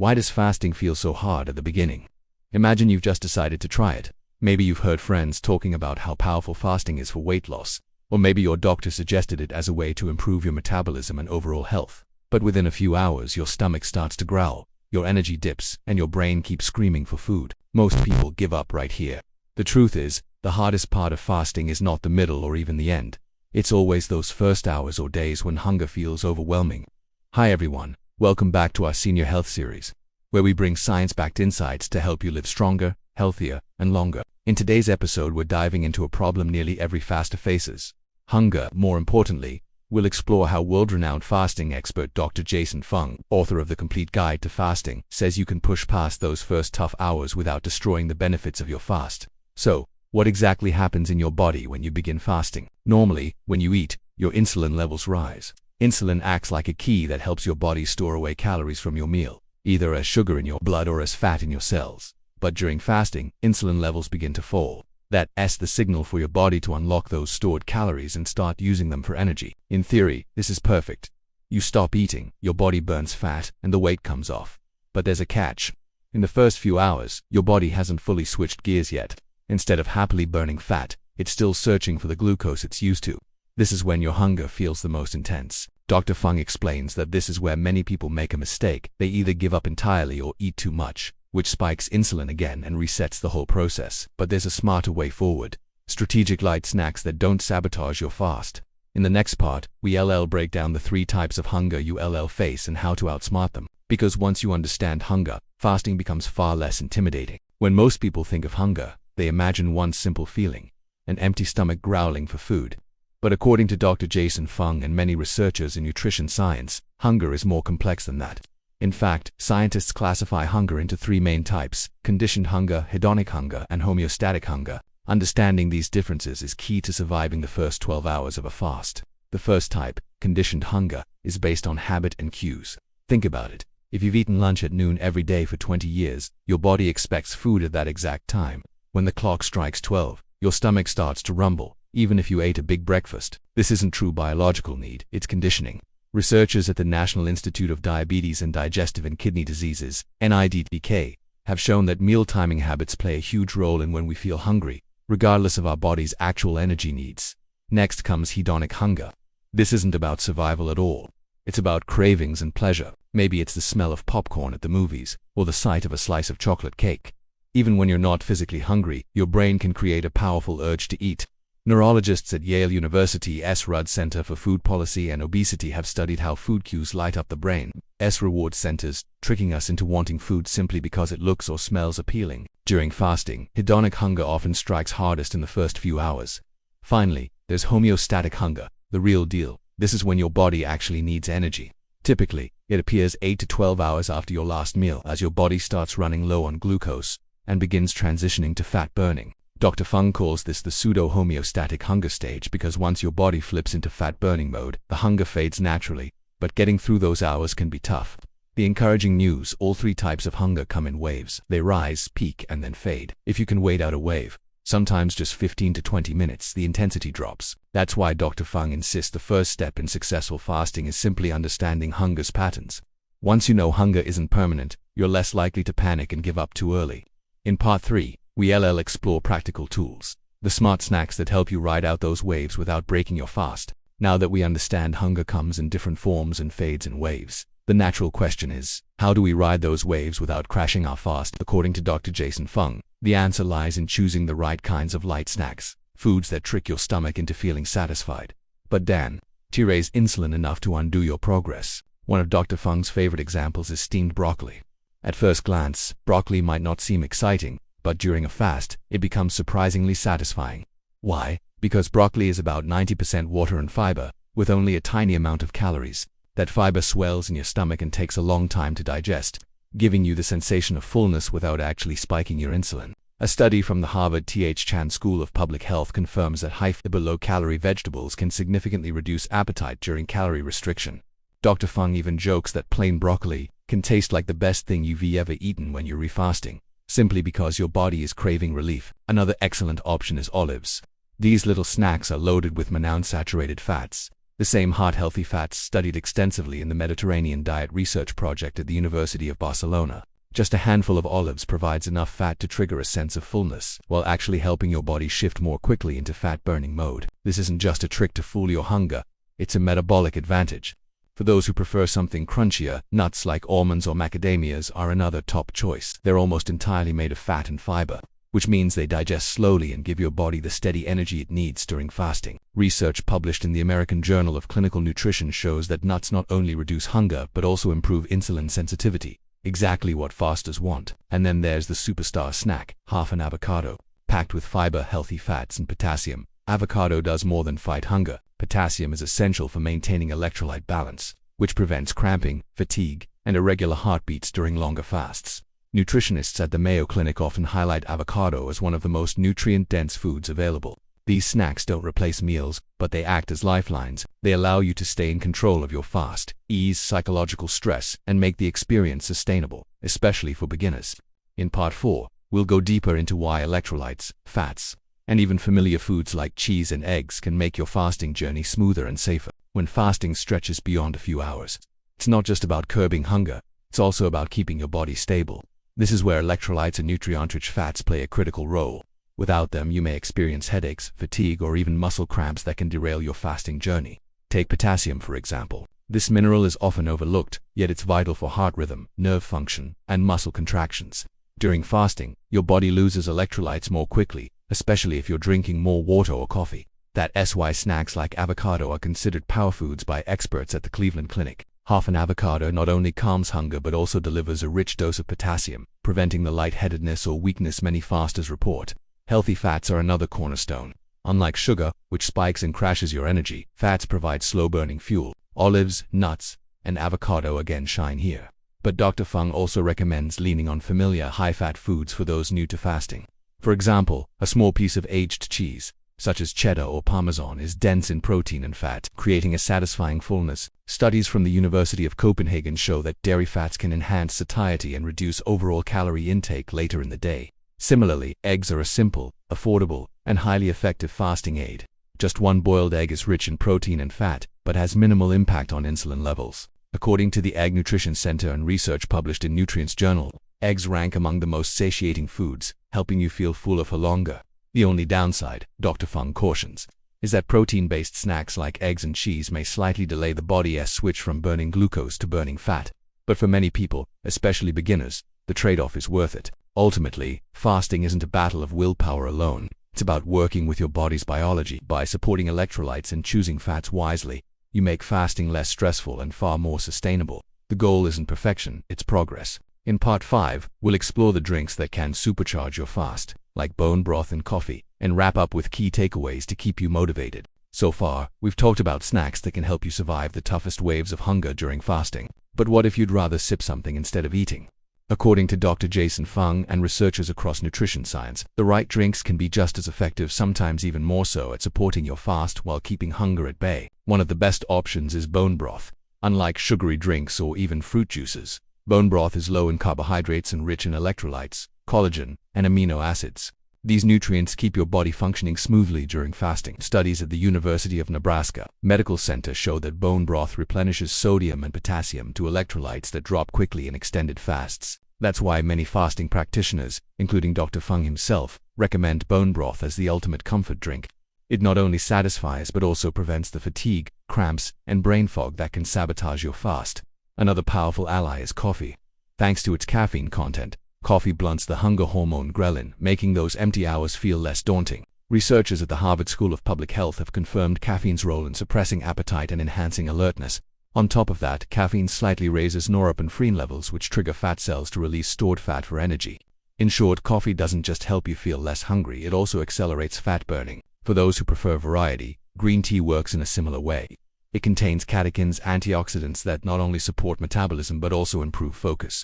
Why does fasting feel so hard at the beginning? Imagine you've just decided to try it. Maybe you've heard friends talking about how powerful fasting is for weight loss, or maybe your doctor suggested it as a way to improve your metabolism and overall health. But within a few hours, your stomach starts to growl, your energy dips, and your brain keeps screaming for food. Most people give up right here. The truth is, the hardest part of fasting is not the middle or even the end. It's always those first hours or days when hunger feels overwhelming. Hi everyone, welcome back to our Senior Health series, where we bring science-backed insights to help you live stronger, healthier, and longer. In today's episode, we're diving into a problem nearly every faster faces: hunger. More importantly, we'll explore how world-renowned fasting expert Dr. Jason Fung, author of The Complete Guide to Fasting, says you can push past those first tough hours without destroying the benefits of your fast. So, what exactly happens in your body when you begin fasting? Normally, when you eat, your insulin levels rise. Insulin acts like a key that helps your body store away calories from your meal, either as sugar in your blood or as fat in your cells. But during fasting, insulin levels begin to fall. That's the signal for your body to unlock those stored calories and start using them for energy. In theory, this is perfect. You stop eating, your body burns fat, and the weight comes off. But there's a catch. In the first few hours, your body hasn't fully switched gears yet. Instead of happily burning fat, it's still searching for the glucose it's used to. This is when your hunger feels the most intense. Dr. Fung explains that this is where many people make a mistake. They either give up entirely or eat too much, which spikes insulin again and resets the whole process. But there's a smarter way forward: strategic light snacks that don't sabotage your fast. In the next part, we'll break down the 3 types of hunger you'll face and how to outsmart them. Because once you understand hunger, fasting becomes far less intimidating. When most people think of hunger, they imagine one simple feeling: an empty stomach growling for food. But according to Dr. Jason Fung and many researchers in nutrition science, hunger is more complex than that. In fact, scientists classify hunger into 3 main types: conditioned hunger, hedonic hunger, and homeostatic hunger. Understanding these differences is key to surviving the first 12 hours of a fast. The first type, conditioned hunger, is based on habit and cues. Think about it. If you've eaten lunch at noon every day for 20 years, your body expects food at that exact time. When the clock strikes 12, your stomach starts to rumble, even if you ate a big breakfast. This isn't true biological need, it's conditioning. Researchers at the National Institute of Diabetes and Digestive and Kidney Diseases, NIDDK, have shown that meal timing habits play a huge role in when we feel hungry, regardless of our body's actual energy needs. Next comes hedonic hunger. This isn't about survival at all. It's about cravings and pleasure. Maybe it's the smell of popcorn at the movies, or the sight of a slice of chocolate cake. Even when you're not physically hungry, your brain can create a powerful urge to eat. Neurologists at Yale University's Rudd Center for Food Policy and Obesity have studied how food cues light up the brain's reward centers, tricking us into wanting food simply because it looks or smells appealing. During fasting, hedonic hunger often strikes hardest in the first few hours. Finally, there's homeostatic hunger, the real deal. This is when your body actually needs energy. Typically, it appears 8 to 12 hours after your last meal, as your body starts running low on glucose and begins transitioning to fat burning. Dr. Fung calls this the pseudo-homeostatic hunger stage because once your body flips into fat-burning mode, the hunger fades naturally, but getting through those hours can be tough. The encouraging news: all 3 types of hunger come in waves. They rise, peak, and then fade. If you can wait out a wave, sometimes just 15 to 20 minutes, the intensity drops. That's why Dr. Fung insists the first step in successful fasting is simply understanding hunger's patterns. Once you know hunger isn't permanent, you're less likely to panic and give up too early. In part 3, we'll explore practical tools, the smart snacks that help you ride out those waves without breaking your fast. Now that we understand hunger comes in different forms and fades in waves, the natural question is, how do we ride those waves without crashing our fast? According to Dr. Jason Fung, the answer lies in choosing the right kinds of light snacks, foods that trick your stomach into feeling satisfied, but to raise insulin enough to undo your progress. One of Dr. Fung's favorite examples is steamed broccoli. At first glance, broccoli might not seem exciting, but during a fast, it becomes surprisingly satisfying. Why? Because broccoli is about 90% water and fiber, with only a tiny amount of calories. That fiber swells in your stomach and takes a long time to digest, giving you the sensation of fullness without actually spiking your insulin. A study from the Harvard T.H. Chan School of Public Health confirms that high fiber, low-calorie vegetables can significantly reduce appetite during calorie restriction. Dr. Fung even jokes that plain broccoli can taste like the best thing you've ever eaten when you're refasting, simply because your body is craving relief. Another excellent option is olives. These little snacks are loaded with monounsaturated fats. The same heart-healthy fats studied extensively in the Mediterranean Diet Research Project at the University of Barcelona. Just a handful of olives provides enough fat to trigger a sense of fullness, while actually helping your body shift more quickly into fat-burning mode. This isn't just a trick to fool your hunger, it's a metabolic advantage. For those who prefer something crunchier, nuts like almonds or macadamias are another top choice. They're almost entirely made of fat and fiber, which means they digest slowly and give your body the steady energy it needs during fasting. Research published in the American Journal of Clinical Nutrition shows that nuts not only reduce hunger but also improve insulin sensitivity, exactly what fasters want. And then there's the superstar snack, half an avocado. Packed with fiber, healthy fats, and potassium, avocado does more than fight hunger. Potassium is essential for maintaining electrolyte balance, which prevents cramping, fatigue, and irregular heartbeats during longer fasts. Nutritionists at the Mayo Clinic often highlight avocado as one of the most nutrient-dense foods available. These snacks don't replace meals, but they act as lifelines. They allow you to stay in control of your fast, ease psychological stress, and make the experience sustainable, especially for beginners. In Part 4, we'll go deeper into why electrolytes, fats, and even familiar foods like cheese and eggs can make your fasting journey smoother and safer. When fasting stretches beyond a few hours, it's not just about curbing hunger, it's also about keeping your body stable. This is where electrolytes and nutrient-rich fats play a critical role. Without them, you may experience headaches, fatigue, or even muscle cramps that can derail your fasting journey. Take potassium, for example. This mineral is often overlooked, yet it's vital for heart rhythm, nerve function, and muscle contractions. During fasting, your body loses electrolytes more quickly, especially if you're drinking more water or coffee. That's why snacks like avocado are considered power foods by experts at the Cleveland Clinic. Half an avocado not only calms hunger but also delivers a rich dose of potassium, preventing the lightheadedness or weakness many fasters report. Healthy fats are another cornerstone. Unlike sugar, which spikes and crashes your energy, fats provide slow-burning fuel. Olives, nuts, and avocado again shine here. But Dr. Fung also recommends leaning on familiar high-fat foods for those new to fasting. For example, a small piece of aged cheese, such as cheddar or parmesan, is dense in protein and fat, creating a satisfying fullness. Studies from the University of Copenhagen show that dairy fats can enhance satiety and reduce overall calorie intake later in the day. Similarly, eggs are a simple, affordable, and highly effective fasting aid. Just one boiled egg is rich in protein and fat, but has minimal impact on insulin levels. According to the Egg Nutrition Center and research published in Nutrients Journal, eggs rank among the most satiating foods, helping you feel fuller for longer. The only downside, Dr. Fung cautions, is that protein-based snacks like eggs and cheese may slightly delay the body's switch from burning glucose to burning fat. But for many people, especially beginners, the trade-off is worth it. Ultimately, fasting isn't a battle of willpower alone. It's about working with your body's biology. By supporting electrolytes and choosing fats wisely, you make fasting less stressful and far more sustainable. The goal isn't perfection, it's progress. In Part 5, we'll explore the drinks that can supercharge your fast, like bone broth and coffee, and wrap up with key takeaways to keep you motivated. So far, we've talked about snacks that can help you survive the toughest waves of hunger during fasting. But what if you'd rather sip something instead of eating? According to Dr. Jason Fung and researchers across nutrition science, the right drinks can be just as effective, sometimes even more so, at supporting your fast while keeping hunger at bay. One of the best options is bone broth. Unlike sugary drinks or even fruit juices, bone broth is low in carbohydrates and rich in electrolytes, collagen, and amino acids. These nutrients keep your body functioning smoothly during fasting. Studies at the University of Nebraska Medical Center show that bone broth replenishes sodium and potassium to electrolytes that drop quickly in extended fasts. That's why many fasting practitioners, including Dr. Fung himself, recommend bone broth as the ultimate comfort drink. It not only satisfies but also prevents the fatigue, cramps, and brain fog that can sabotage your fast. Another powerful ally is coffee. Thanks to its caffeine content, coffee blunts the hunger hormone ghrelin, making those empty hours feel less daunting. Researchers at the Harvard School of Public Health have confirmed caffeine's role in suppressing appetite and enhancing alertness. On top of that, caffeine slightly raises norepinephrine levels, which trigger fat cells to release stored fat for energy. In short, coffee doesn't just help you feel less hungry, it also accelerates fat burning. For those who prefer variety, green tea works in a similar way. It contains catechins, antioxidants that not only support metabolism but also improve focus.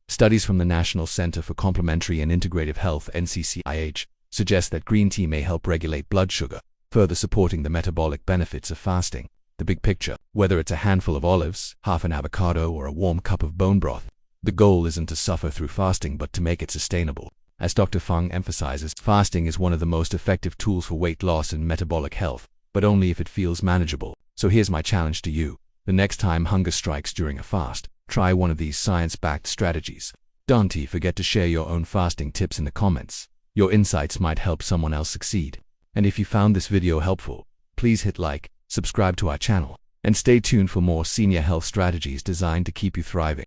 Studies from the National Center for Complementary and Integrative Health (NCCIH) suggest that green tea may help regulate blood sugar, further supporting the metabolic benefits of fasting. The big picture, whether it's a handful of olives, half an avocado, or a warm cup of bone broth, the goal isn't to suffer through fasting but to make it sustainable. As Dr. Fung emphasizes, fasting is one of the most effective tools for weight loss and metabolic health, but only if it feels manageable. So here's my challenge to you. The next time hunger strikes during a fast, try one of these science-backed strategies. Don't forget to share your own fasting tips in the comments. Your insights might help someone else succeed. And if you found this video helpful, please hit like, subscribe to our channel, and stay tuned for more senior health strategies designed to keep you thriving.